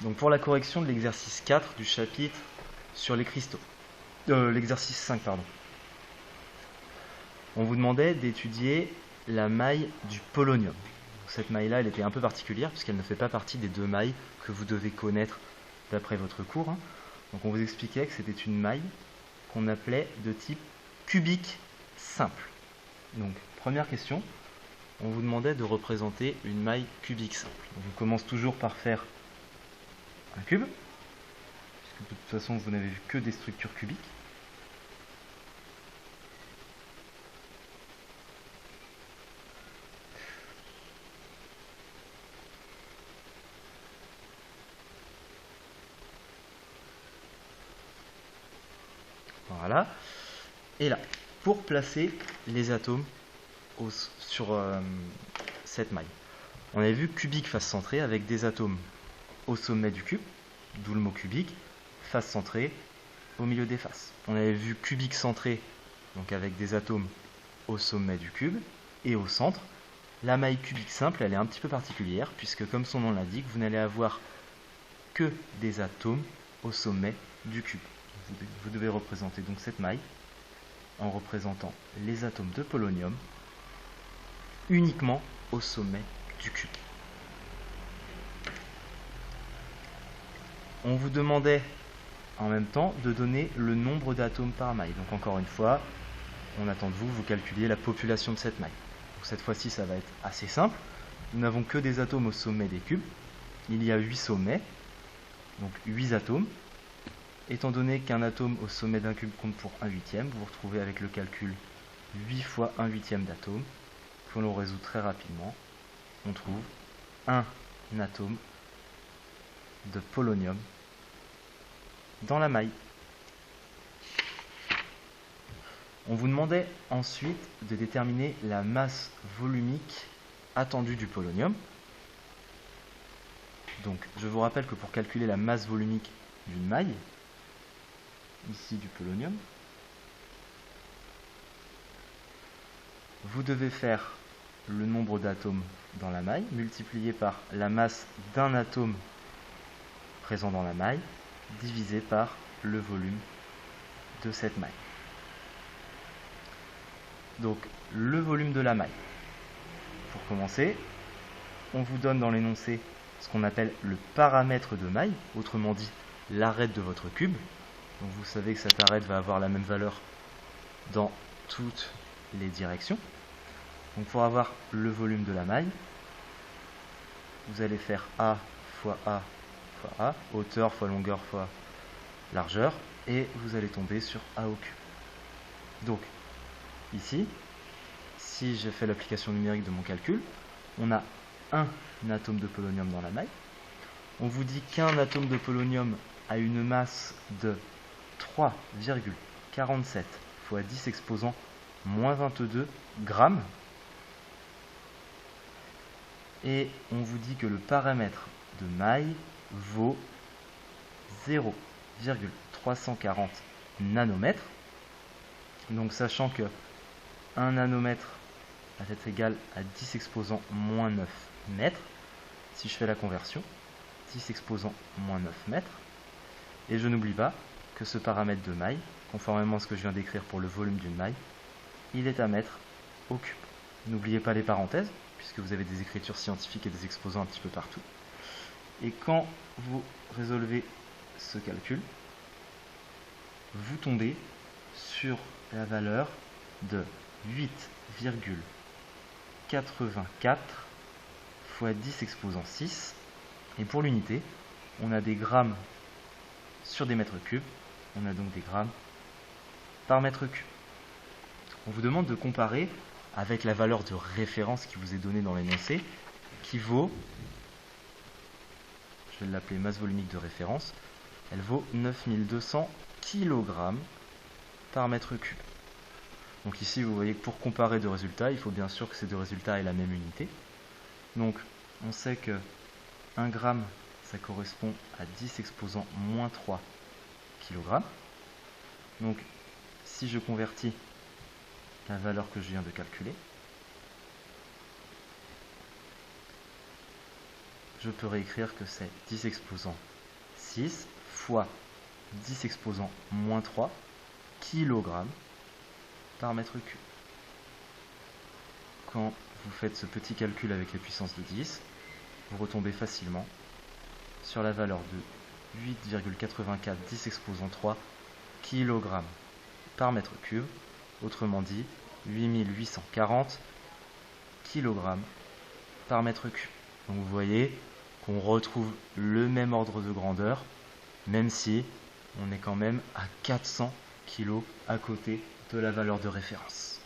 Donc pour la correction de l'exercice 4 du chapitre sur les cristaux. L'exercice 5, pardon. On vous demandait d'étudier la maille du polonium. Cette maille-là, elle était un peu particulière puisqu'elle ne fait pas partie des deux mailles que vous devez connaître d'après votre cours. Donc on vous expliquait que c'était une maille qu'on appelait de type cubique simple. Donc première question, on vous demandait de représenter une maille cubique simple. Donc, on commence toujours par faire un cube, puisque de toute façon vous n'avez vu que des structures cubiques. Voilà. Et là, pour placer les atomes sur cette maille, on avait vu cubique face centrée avec des atomes au sommet du cube, d'où le mot cubique, face centrée au milieu des faces. On avait vu cubique centré, donc avec des atomes au sommet du cube et au centre. La maille cubique simple, elle est un petit peu particulière, puisque comme son nom l'indique, vous n'allez avoir que des atomes au sommet du cube. Vous devez représenter donc cette maille en représentant les atomes de polonium uniquement au sommet du cube. On vous demandait en même temps de donner le nombre d'atomes par maille. Donc encore une fois, on attend de vous, vous calculiez la population de cette maille. Donc cette fois-ci, ça va être assez simple. Nous n'avons que des atomes au sommet des cubes. Il y a 8 sommets, donc 8 atomes. Étant donné qu'un atome au sommet d'un cube compte pour 1/8, vous vous retrouvez avec le calcul 8 fois 1/8 d'atome. Puis on le résout très rapidement. On trouve un atome de polonium dans la maille. On vous demandait ensuite de déterminer la masse volumique attendue du polonium. Donc je vous rappelle que pour calculer la masse volumique d'une maille, ici du polonium, vous devez faire le nombre d'atomes dans la maille multiplié par la masse d'un atome présent dans la maille divisé par le volume de cette maille. Donc le volume de la maille. Pour commencer, on vous donne dans l'énoncé ce qu'on appelle le paramètre de maille, autrement dit l'arête de votre cube. Donc vous savez que cette arête va avoir la même valeur dans toutes les directions. Donc pour avoir le volume de la maille, vous allez faire A fois A fois A, hauteur fois longueur fois largeur, et vous allez tomber sur A au cube. Donc ici, si j'ai fait l'application numérique de mon calcul, on a un atome de polonium dans la maille. On vous dit qu'un atome de polonium a une masse de 3,47 fois 10 exposant moins 22 grammes. Et on vous dit que le paramètre de maille vaut 0,340 nanomètres. Donc sachant que 1 nanomètre va être égal à 10 exposant moins 9 mètres, si je fais la conversion, 10 exposant moins 9 mètres, et je n'oublie pas que ce paramètre de maille, conformément à ce que je viens d'écrire pour le volume d'une maille, il est à mettre au cube. N'oubliez pas les parenthèses, puisque vous avez des écritures scientifiques et des exposants un petit peu partout. Et quand vous résolvez ce calcul, vous tombez sur la valeur de 8,84 fois 10 exposant 6. Et pour l'unité, on a des grammes sur des mètres cubes. On a donc des grammes par mètre cube. On vous demande de comparer avec la valeur de référence qui vous est donnée dans l'énoncé, qui vaut, je vais l'appeler masse volumique de référence, elle vaut 9200 kg par mètre cube. Donc ici, vous voyez que pour comparer deux résultats, il faut bien sûr que ces deux résultats aient la même unité. Donc on sait que 1 gramme, ça correspond à 10 exposant moins 3 kg. Donc si je convertis la valeur que je viens de calculer, je peux réécrire que c'est 10 exposant 6 fois 10 exposant moins 3 kg par mètre cube. Quand vous faites ce petit calcul avec la puissance de 10, vous retombez facilement sur la valeur de 8,84 10 exposant 3 kg par mètre cube, autrement dit 8840 kg par mètre cube. Donc vous voyez qu'on retrouve le même ordre de grandeur, même si on est quand même à 400 kg à côté de la valeur de référence.